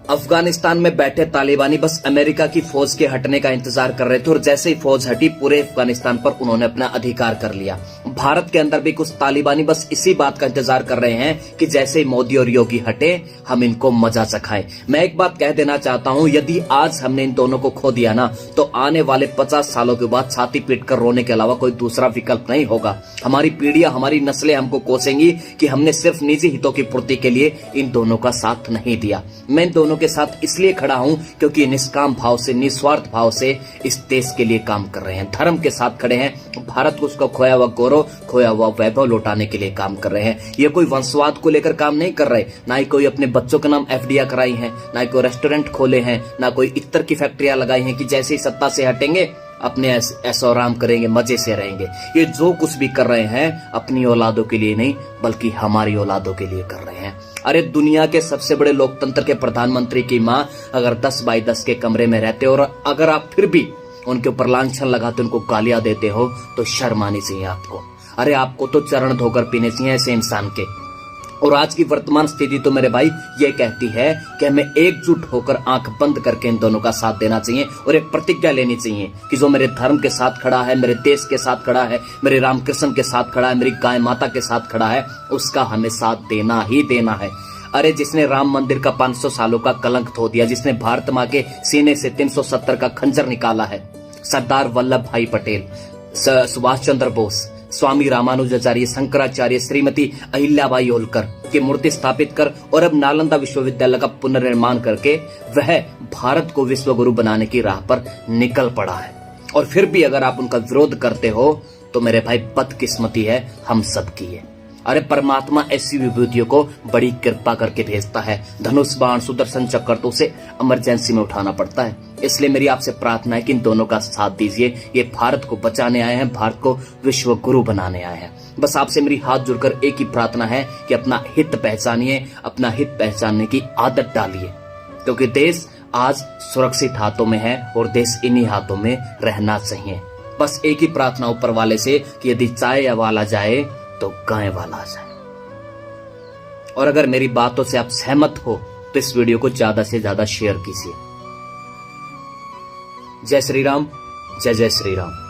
अफगानिस्तान में बैठे तालिबानी बस अमेरिका की फौज के हटने का इंतजार कर रहे थे और जैसे ही फौज हटी पूरे अफगानिस्तान पर उन्होंने अपना अधिकार कर लिया। भारत के अंदर भी कुछ तालिबानी बस इसी बात का इंतजार कर रहे हैं कि जैसे ही मोदी और योगी हटे हम इनको मजा चखाएं। मैं एक बात कह देना चाहता हूं, यदि आज हमने इन दोनों को खो दिया ना तो आने वाले 50 सालों के बाद छाती पीट कर रोने के अलावा कोई दूसरा विकल्प नहीं होगा। हमारी पीढ़ियां, हमारी नस्लें हमको कोसेंगी कि हमने सिर्फ निजी हितों की पूर्ति के लिए इन दोनों का साथ नहीं दिया। मैं इन दोनों के साथ इसलिए खड़ा हूं क्योंकि निष्काम भाव से, निस्वार्थ भाव से इस देश के लिए काम कर रहे हैं, धर्म के साथ खड़े हैं, भारत को उसका खोया हुआ गौरव, खोया हुआ वैभव लौटाने के लिए काम कर रहे हैं। ये कोई वंशवाद को लेकर काम नहीं कर रहे, ना ही कोई अपने बच्चों के नाम एफडीआई कराई है, ना ही कोई रेस्टोरेंट खोले हैं, ना कोई इत्तर की फैक्ट्रियां लगाई हैं कि जैसे ही सत्ता से हटेंगे अपने ऐसो आराम करेंगे, मजे से रहेंगे। ये जो कुछ भी कर रहे हैं अपनी औलादों के लिए नहीं बल्कि हमारी औलादों के लिए कर रहे हैं। अरे दुनिया के सबसे बड़े लोकतंत्र के प्रधानमंत्री की मां अगर 10 बाई 10 के कमरे में रहते हो और अगर आप फिर भी उनके ऊपर लांछन लगाते, उनको गालियां देते हो तो शर्म आनी चाहिए आपको। अरे आपको तो चरण धोकर पीने चाहिए ऐसे इंसान के। और आज की वर्तमान स्थिति तो मेरे भाई ये कहती है कि हमें एकजुट होकर आंख बंद करके इन दोनों का साथ देना चाहिए और एक प्रतिज्ञा लेनी चाहिए कि जो मेरे धर्म के साथ खड़ा है, मेरे देश के साथ खड़ा है, मेरे रामकृष्ण के साथ खड़ा है, मेरी गाय माता के साथ खड़ा है, उसका हमें साथ देना ही देना है। अरे जिसने राम मंदिर का 500 सालों का कलंक धो दिया, जिसने भारत माँ के सीने से 370 का खंजर निकाला है, सरदार वल्लभ भाई पटेल, सुभाष चंद्र बोस, स्वामी रामानुजाचार्य, शंकराचार्य, श्रीमती अहिल्याबाई होलकर की मूर्ति स्थापित कर और अब नालंदा विश्वविद्यालय का पुनर्निर्माण करके वह भारत को विश्व गुरु बनाने की राह पर निकल पड़ा है। और फिर भी अगर आप उनका विरोध करते हो तो मेरे भाई बदकिस्मती है हम सबकी है। अरे परमात्मा ऐसी विभूतियों को बड़ी कृपा करके भेजता है, धनुष बाण सुदर्शन चक्र तो उसे इमरजेंसी में उठाना पड़ता है। इसलिए मेरी आपसे प्रार्थना है कि इन दोनों का साथ दीजिए। ये भारत को बचाने आए हैं, भारत को विश्व गुरु बनाने आए हैं। बस आपसे मेरी हाथ जुड़कर एक ही प्रार्थना है कि अपना हित पहचानिए, अपना हित पहचानने की आदत डालिए, क्योंकि देश आज सुरक्षित हाथों में है और देश इन्हीं हाथों में रहना चाहिए। बस एक ही प्रार्थना ऊपर वाले से कि यदि चाय वाला जाए तो गाय वाला जाए। और अगर मेरी बातों से आप सहमत हो तो इस वीडियो को ज्यादा से ज्यादा शेयर कीजिए। जय श्री राम, जय जय श्री राम।